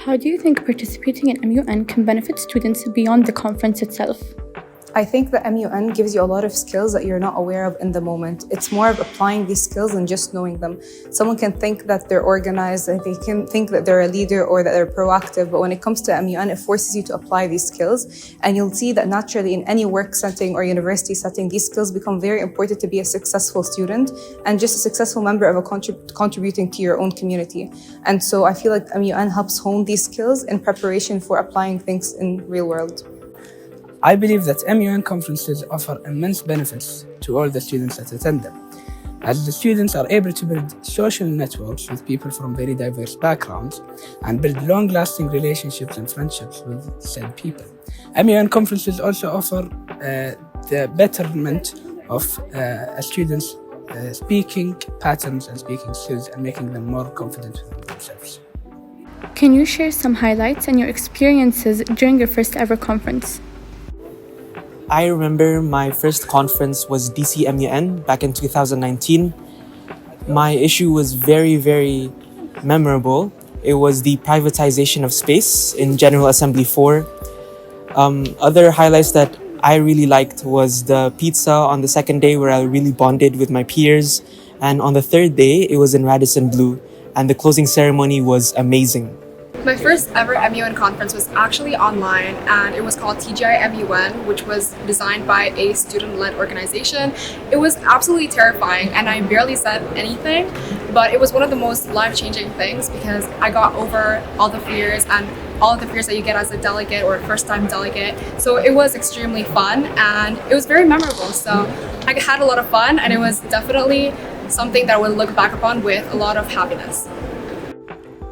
How do you think participating in MUN can benefit students beyond the conference itself? I think that MUN gives you a lot of skills that you're not aware of in the moment. It's more of applying these skills than just knowing them. Someone can think that they're organized, and they can think that they're a leader or that they're proactive, but when it comes to MUN, it forces you to apply these skills. And you'll see that naturally in any work setting or university setting, these skills become very important to be a successful student and just a successful member of contributing to your own community. And so I feel like MUN helps hone these skills in preparation for applying things in real world. I believe that MUN conferences offer immense benefits to all the students that attend them, as the students are able to build social networks with people from very diverse backgrounds and build long-lasting relationships and friendships with said people. MUN conferences also offer the betterment of a student's speaking patterns and speaking skills and making them more confident with themselves. Can you share some highlights and your experiences during your first ever conference? I remember my first conference was DCMUN back in 2019. My issue was very memorable. It was the privatization of space in General Assembly 4. Other highlights that I really liked was the pizza on the second day, where I really bonded with my peers. And on the third day, it was in Radisson Blu, and the closing ceremony was amazing. My first ever MUN conference was actually online, and it was called TGI MUN, which was designed by a student-led organization. It was absolutely terrifying, and I barely said anything, but it was one of the most life-changing things because I got over all the fears and all of the fears that you get as a delegate or a first-time delegate. So it was extremely fun, and it was very memorable. So I had a lot of fun, and it was definitely something that I would look back upon with a lot of happiness.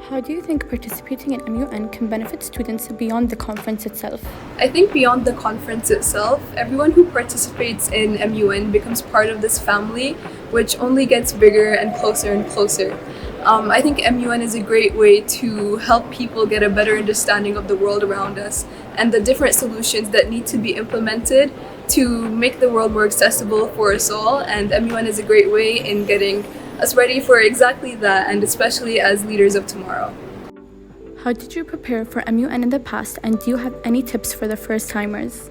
How do you think participating in MUN can benefit students beyond the conference itself? I think beyond the conference itself, everyone who participates in MUN becomes part of this family, which only gets bigger and closer. I think MUN is a great way to help people get a better understanding of the world around us and the different solutions that need to be implemented to make the world more accessible for us all. And MUN is a great way in getting us ready for exactly that, and especially as leaders of tomorrow. How did you prepare for MUN in the past, and do you have any tips for the first-timers?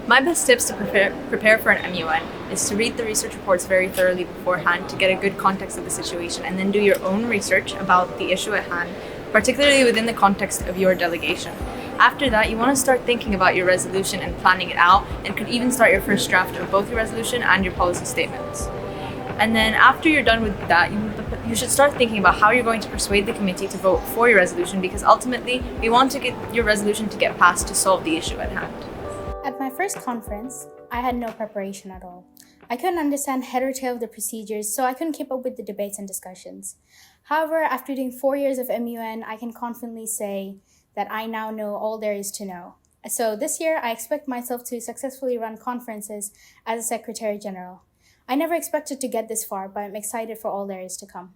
My best tips to prepare for an MUN is to read the research reports very thoroughly beforehand to get a good context of the situation, and then do your own research about the issue at hand, particularly within the context of your delegation. After that, you want to start thinking about your resolution and planning it out, and could even start your first draft of both your resolution and your policy statements. And then after you're done with that, you should start thinking about how you're going to persuade the committee to vote for your resolution, because ultimately we want to get your resolution to get passed to solve the issue at hand. At my first conference, I had no preparation at all. I couldn't understand head or tail of the procedures, so I couldn't keep up with the debates and discussions. However, after doing 4 years of MUN, I can confidently say that I now know all there is to know. So this year, I expect myself to successfully run conferences as a Secretary General. I never expected to get this far, but I'm excited for all there is to come.